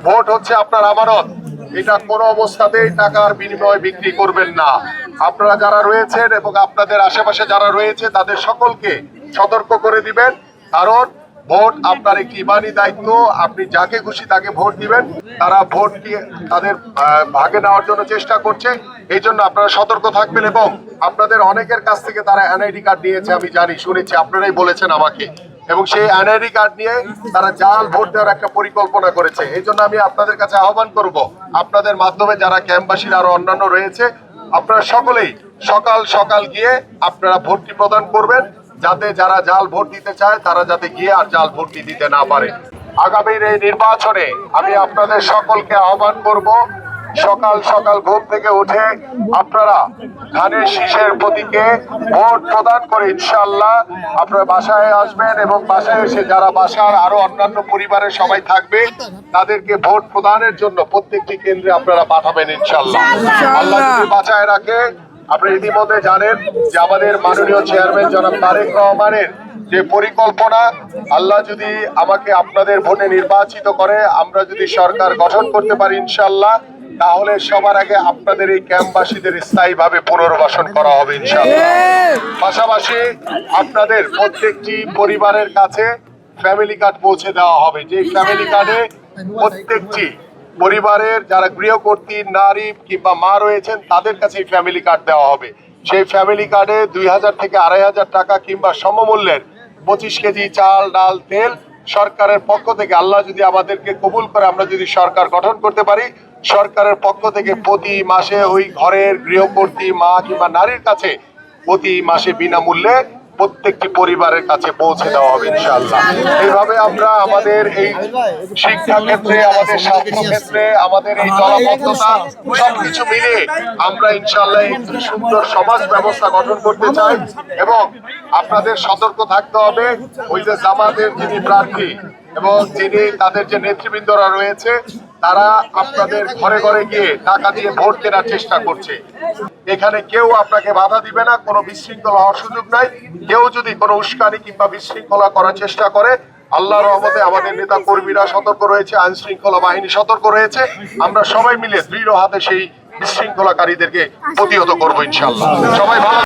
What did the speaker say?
Vote হচ্ছে আপনার আমানত, এটা কোনো অবস্থাতেই টাকার বিনিময়ে বিক্রি করবেন না। আপনারা যারা রয়েছেন এবং আপনাদের আশেপাশে যারা রয়েছে তাদের সকলকে সতর্ক করে দিবেন, কারণ ভোট আপনার একটি ইমানি দায়িত্ব। আপনি যাকে খুশি তাকে ভোট দিবেন, তারা ভোট দিয়ে তাদের ভাগে নেওয়ার জন্য চেষ্টা করছে। এই জন্য আপনারা সতর্ক থাকবেন। এবং আপনাদের অনেকের কাছ থেকে তারা এনআইডি কার্ড নিয়েছে, আমি জানি, শুনেছি, আপনারাই বলেছেন আমাকে। এবং সেই এনআইডি কার্ড নিয়ে তারা জাল ভোট দেওয়ার একটা পরিকল্পনা করেছে। এই জন্য আমি আপনাদের কাছে আহ্বান করব, আপনাদের মাধ্যমে যারা ক্যাম্পবাসীরা আরো অন্যান্য রয়েছে, আপনারা সকলেই সকাল সকাল গিয়ে আপনারা ভোটটি প্রদান করবেন, যাতে যারা জাল ভোট দিতে চায় তারা যাতে গিয়ে আর জাল ভোটটি দিতে না পারে। আগামীর এই নির্বাচনে আমি আপনাদের সকলকে আহ্বান করব, সকাল সকাল ঘুম থেকে উঠে আপনারা ধানের শীষের প্রতীকে ভোট প্রদান করে ইনশাআল্লাহ আপনারা বাসায় আসবেন। এবং বাসায় এসে যারা বাসার আরো অন্যান্য পরিবারের সবাই থাকবে তাদেরকে ভোট প্রদানের জন্য প্রত্যেকটি কেন্দ্রে আপনারা পাঠাবেন ইনশাআল্লাহ। আল্লাহ যদি বাঁচায় রাখে। আপনারা ইতিমধ্যে জানেন যে আমাদের মাননীয় চেয়ারম্যান জনাব তারেক রহমানের যে পরিকল্পনা, আল্লাহ যদি আমাকে আপনাদের ভোটে নির্বাচিত করে, আমরা যদি সরকার গঠন করতে পারি ইনশাআল্লাহ, তাহলে সবার আগে আপনাদের এই ক্যাম্পবাসীদের স্থায়ীভাবে পুনর্বাসন করা হবে ইনশাআল্লাহ। পাশাপাশি আপনাদের প্রত্যেকটি পরিবারের কাছে ফ্যামিলি কার্ড পৌঁছে দেওয়া হবে, যে ফ্যামিলি কার্ডে প্রত্যেকটি পরিবারের যারা গৃহকর্ত্রী নারী কিংবা মা রয়েছেন তাদের কাছে ফ্যামিলি কার্ড দেওয়া হবে। সেই ফ্যামিলি কার্ডে 2000 থেকে 2500 টাকা কিংবা সমমূল্যের 25 কেজি চাল ডাল তেল সরকারের পক্ষ থেকে, আল্লাহ যদি আমাদেরকে কবুল করে, আমরা যদি সরকার গঠন করতে পারি, সরকারের পক্ষ থেকে প্রতি মাসে ওই ঘরের গৃহকর্ত্রী মা কিংবা নারীর কাছে প্রতি মাসে বিনামূল্যে প্রত্যেকটি পরিবারের কাছে পৌঁছে দেওয়া হবে ইনশাআল্লাহ। এইভাবে আমরা আমাদের এই শিক্ষা ক্ষেত্রে, আমাদের স্বাস্থ্য ক্ষেত্রে, আমাদের এই জলাবদ্ধতা সবকিছু মিলিয়ে আমরা ইনশাআল্লাহ একটি সুন্দর সমাজ ব্যবস্থা গঠন করতে চাই। এবং আপনাদের সতর্ক থাকতে হবে, ওই যে জামাতের যিনি প্রার্থী এবং যিনি তাদের যে নেতৃবৃন্দরা রয়েছে, তারা আপনাদের ঘরে ঘরে গিয়ে টাকা দিয়ে ভোট কেনার চেষ্টা করছে। এখানে কেউ আপনাকে বাধা দিবে না, কোনো বিশৃঙ্খলা হওয়ার সুযোগ নাই। কেউ যদি কোনো উস্কানি কিংবা বিশৃঙ্খলা করার চেষ্টা করে, আল্লাহর রহমতে আমাদের নেতা কর্মীরা সতর্ক রয়েছে, আইন শৃঙ্খলা বাহিনী সতর্ক রয়েছে। আমরা সবাই মিলে দৃঢ় হাতে সেই বিশৃঙ্খলাকারীদেরকে প্রতিহত করবো ইনশাআল্লাহ। সবাই ভালো